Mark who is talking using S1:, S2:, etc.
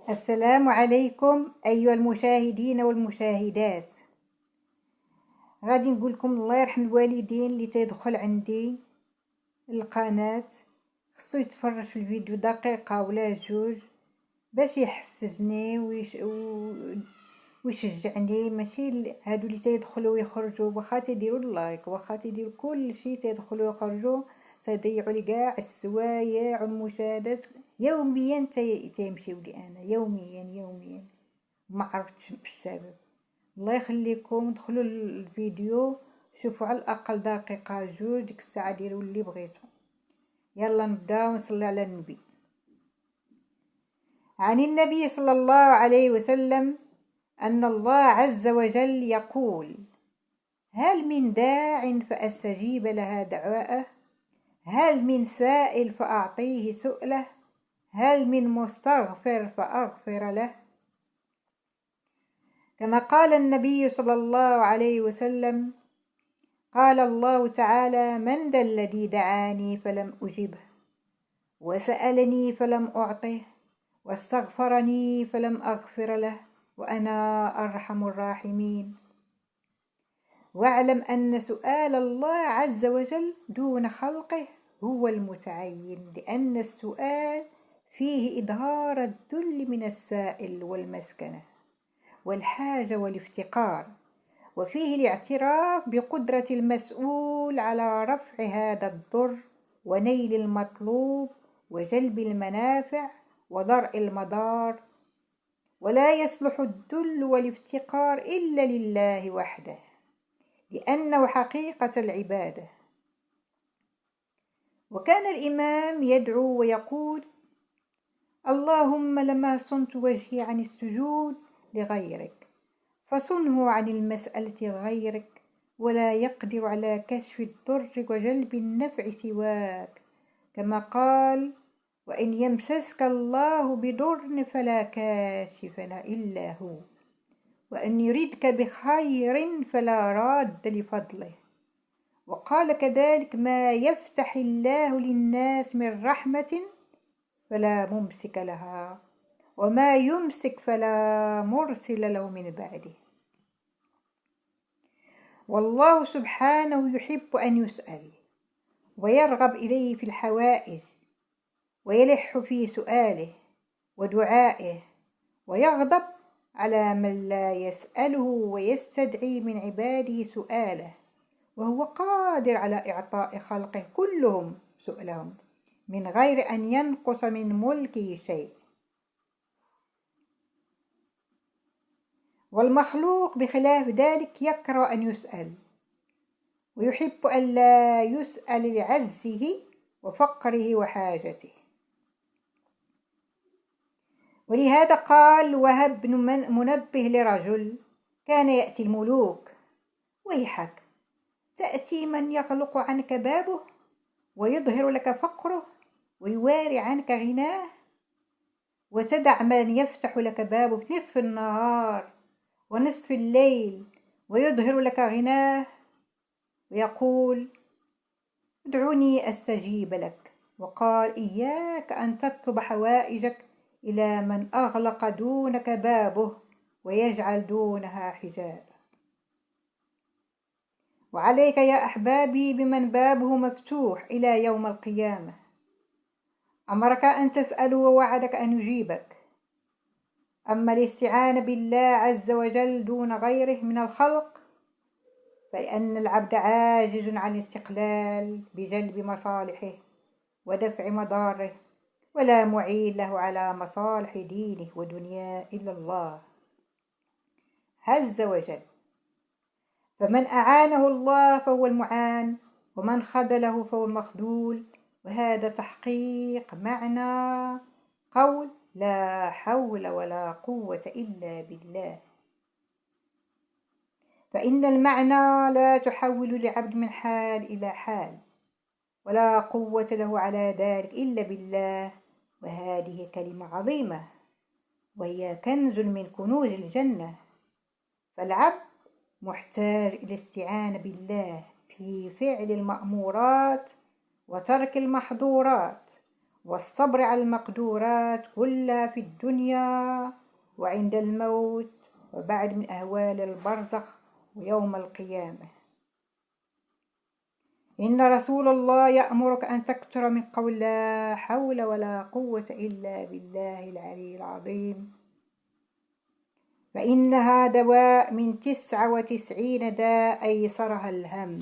S1: السلام عليكم أيها المشاهدين والمشاهدات. غادي نقول لكم الله يرحم الوالدين اللي تيدخل عندي القناة خصو يتفرج في الفيديو دقيقة ولا جوج باش يحفزني ويشجعني، ماشي هادو اللي تيدخلوا ويخرجوا واخا تيديروا اللايك واخا تيديروا كل شيء تيدخلوا ويخرجوا تيضيعوا لي كاع السوايع والمشاهدات يوميا تيمشيو لي انا يوميا ما عرفتش السبب. الله يخليكم دخلوا الفيديو شوفوا على الاقل دقيقه جوج ديك الساعه ديروا اللي بغيتو. يلا نبداو نصلي على النبي. عن النبي صلى الله عليه وسلم أن الله عز وجل يقول: هل من داع فأستجيب لها دعاءه، هل من سائل فأعطيه سؤله، هل من مستغفر فأغفر له. كما قال النبي صلى الله عليه وسلم: قال الله تعالى: من ذا الذي دعاني فلم أجبه، وسألني فلم أعطه، واستغفرني فلم أغفر له، وأنا أرحم الراحمين. واعلم أن سؤال الله عز وجل دون خلقه هو المتعين، لأن السؤال فيه إظهار الذل من السائل والمسكنة والحاجة والافتقار، وفيه الاعتراف بقدرة المسؤول على رفع هذا الضر ونيل المطلوب وجلب المنافع ودرء المضار. ولا يصلح الذل والافتقار إلا لله وحده، لأنه حقيقة العبادة. وكان الإمام يدعو ويقول: اللهم لما صنت وجهي عن السجود لغيرك فصنه عن المسألة غيرك، ولا يقدر على كشف الضر وجلب النفع سواك. كما قال: وإن يمسسك الله بضر فلا كاشف له إلا هو، وأن يريدك بخير فلا راد لفضله. وقال كذلك: ما يفتح الله للناس من رحمة فلا ممسك لها، وما يمسك فلا مرسل له من بعده. والله سبحانه يحب أن يسأل ويرغب إليه في الحوائج، ويلح في سؤاله ودعائه، ويغضب على من لا يسأله ويستدعي من عباده سؤاله، وهو قادر على إعطاء خلقه كلهم سؤلهم من غير أن ينقص من ملكه شيء. والمخلوق بخلاف ذلك يكره أن يسأل، ويحب أن لا يسأل لعزه وفقره وحاجته. ولهذا قال وهب بن منبه لرجل كان يأتي الملوك: ويحك، تأتي من يغلق عنك بابه ويظهر لك فقره ويواري عنك غناه، وتدع من يفتح لك بابه في نصف النهار ونصف الليل ويظهر لك غناه ويقول: ادعوني أستجيب لك. وقال: إياك أن تطلب حوائجك إلى من أغلق دونك بابه ويجعل دونها حجابا. وعليك يا أحبابي بمن بابه مفتوح إلى يوم القيامة، أمرك أن تسأل ووعدك أن يجيبك. أما الاستعانة بالله عز وجل دون غيره من الخلق فإن العبد عاجز عن الاستقلال بجلب مصالحه ودفع مضاره، ولا معين له على مصالح دينه ودنياه إلا الله عز وجل. فمن أعانه الله فهو المعان، ومن خذله فهو المخذول. وهذا تحقيق معنى قول لا حول ولا قوة إلا بالله. فإن المعنى لا تحول لعبد من حال إلى حال، ولا قوة له على ذلك إلا بالله. وهذه كلمة عظيمة، وهي كنز من كنوز الجنة. فالعبد محتاج إلى الاستعانة بالله في فعل المأمورات وترك المحظورات، والصبر على المقدورات كلها في الدنيا وعند الموت وبعد من أهوال البرزخ ويوم القيامة. إن رسول الله يأمرك أن تكثر من قول لا حول ولا قوة إلا بالله العلي العظيم، فإنها دواء من 99 داء أيسرها الهم.